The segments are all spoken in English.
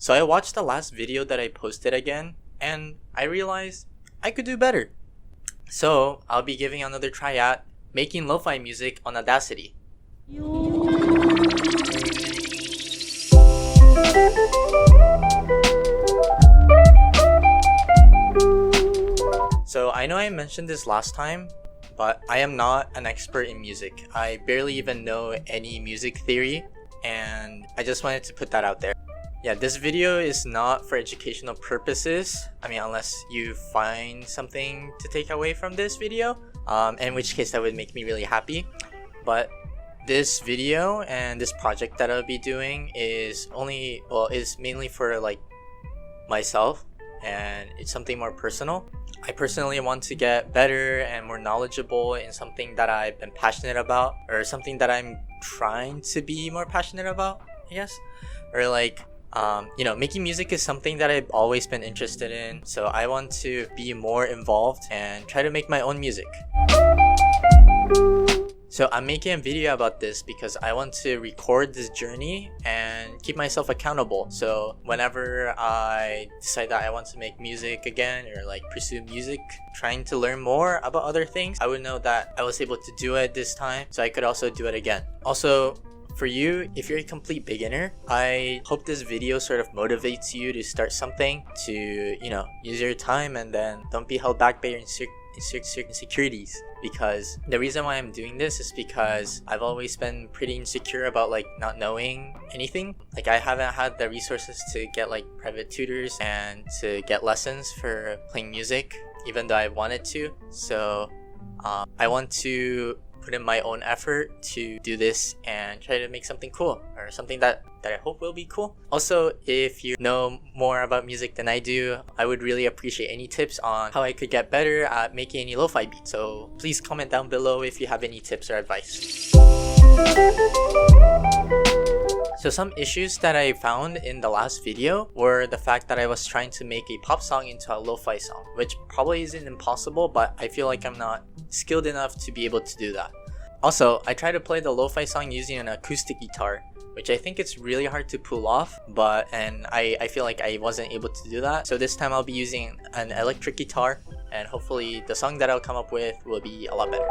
So I watched the last video that I posted again, and I realized I could do better. So I'll be giving another try at making lo-fi music on Audacity. So I know I mentioned this last time, but I am not an expert in music. I barely even know any music theory, and I just wanted to put that out there. Yeah, this video is not for educational purposes. I mean, unless you find something to take away from this video, in which case that would make me really happy. But this video and this project that I'll be doing is mainly for like myself, and it's something more personal. I personally want to get better and more knowledgeable in something that I've been passionate about, or something that I'm trying to be more passionate about, I guess. Or like, making music is something that I've always been interested in, so I want to be more involved and try to make my own music. So I'm making a video about this because I want to record this journey and keep myself accountable. So whenever I decide that I want to make music again, or like pursue music, trying to learn more about other things, I would know that I was able to do it this time, so I could also do it again. Also, for you, if you're a complete beginner, I hope this video sort of motivates you to start something, to, use your time, and then don't be held back by your insecurities. Because the reason why I'm doing this is because I've always been pretty insecure about like not knowing anything. Like I haven't had the resources to get like private tutors and to get lessons for playing music, even though I wanted to. So I want to put in my own effort to do this and try to make something cool, or something that I hope will be cool. Also, if you know more about music than I do, I would really appreciate any tips on how I could get better at making any lo-fi beats. So please comment down below if you have any tips or advice. So some issues that I found in the last video were the fact that I was trying to make a pop song into a lo-fi song, which probably isn't impossible, but I feel like I'm not skilled enough to be able to do that. Also, I tried to play the lo-fi song using an acoustic guitar, which I think it's really hard to pull off, and I feel like I wasn't able to do that. So this time I'll be using an electric guitar, and hopefully the song that I'll come up with will be a lot better.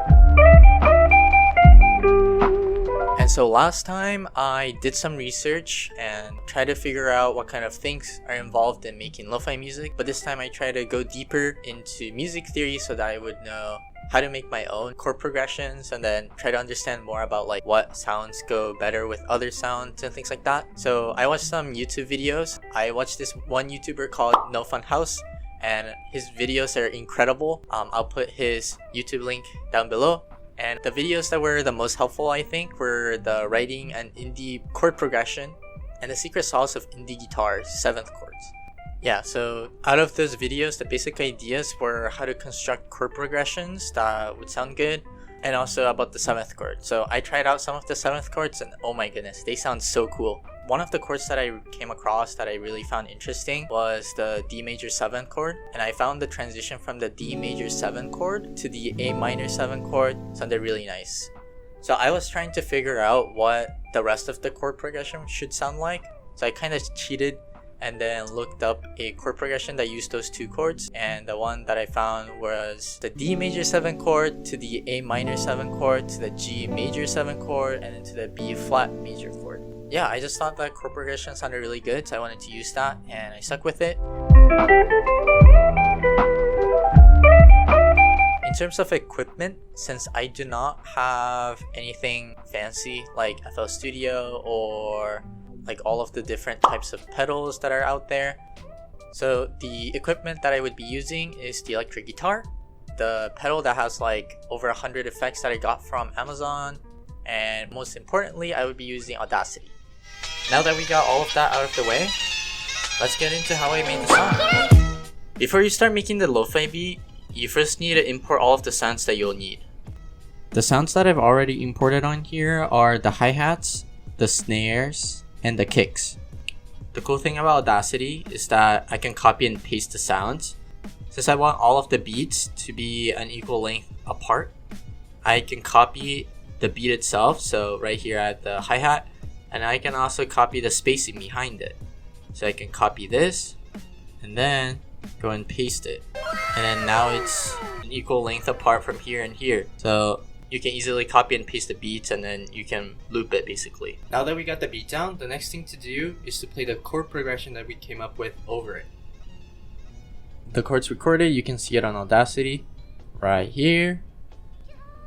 And so last time I did some research and tried to figure out what kind of things are involved in making lo-fi music, but this time I tried to go deeper into music theory so that I would know how to make my own chord progressions, and then try to understand more about like what sounds go better with other sounds and things like that. So I watched some YouTube videos. I watched this one YouTuber called No Fun House, and his videos are incredible. I'll put his YouTube link down below. And the videos that were the most helpful, I think, were the writing and indie chord progression and the secret sauce of indie guitar's 7th chords. Yeah, so out of those videos, the basic ideas were how to construct chord progressions that would sound good, and also about the 7th chord. So I tried out some of the 7th chords, and oh my goodness, they sound so cool. One of the chords that I came across that I really found interesting was the D major 7th chord, and I found the transition from the D major 7 chord to the A minor 7 chord sounded really nice. So I was trying to figure out what the rest of the chord progression should sound like, so I kind of cheated and then looked up a chord progression that used those two chords, and the one that I found was the D major 7 chord to the A minor 7 chord to the G major 7 chord and then to the B flat major chord. Yeah, I just thought that chord progression sounded really good, so I wanted to use that, and I stuck with it. In terms of equipment, since I do not have anything fancy like FL Studio or like all of the different types of pedals that are out there, so the equipment that I would be using is the electric guitar, the pedal that has like over 100 effects that I got from Amazon, and most importantly, I would be using Audacity. Now that we got all of that out of the way, let's get into how I made the song. Before you start making the lo-fi beat, you first need to import all of the sounds that you'll need. The sounds that I've already imported on here are the hi-hats, the snares, and the kicks. The cool thing about Audacity is that I can copy and paste the sounds. Since I want all of the beats to be an equal length apart, I can copy the beat itself, so right here at the hi-hat, and I can also copy the spacing behind it. So I can copy this and then go and paste it. And then now it's an equal length apart from here and here. So you can easily copy and paste the beats and then you can loop it basically. Now that we got the beat down, the next thing to do is to play the chord progression that we came up with over it. The chords recorded, you can see it on Audacity right here.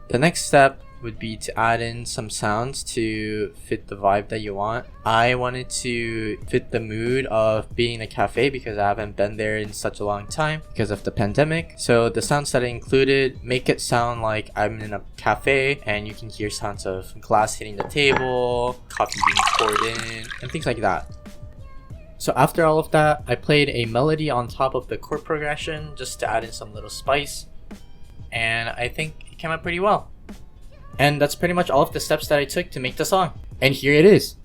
The next step would be to add in some sounds to fit the vibe that you want. I wanted to fit the mood of being in a cafe because I haven't been there in such a long time because of the pandemic. So the sounds that I included make it sound like I'm in a cafe and you can hear sounds of glass hitting the table, coffee being poured in, and things like that. So after all of that, I played a melody on top of the chord progression just to add in some little spice. And I think it came out pretty well. And that's pretty much all of the steps that I took to make the song. And here it is.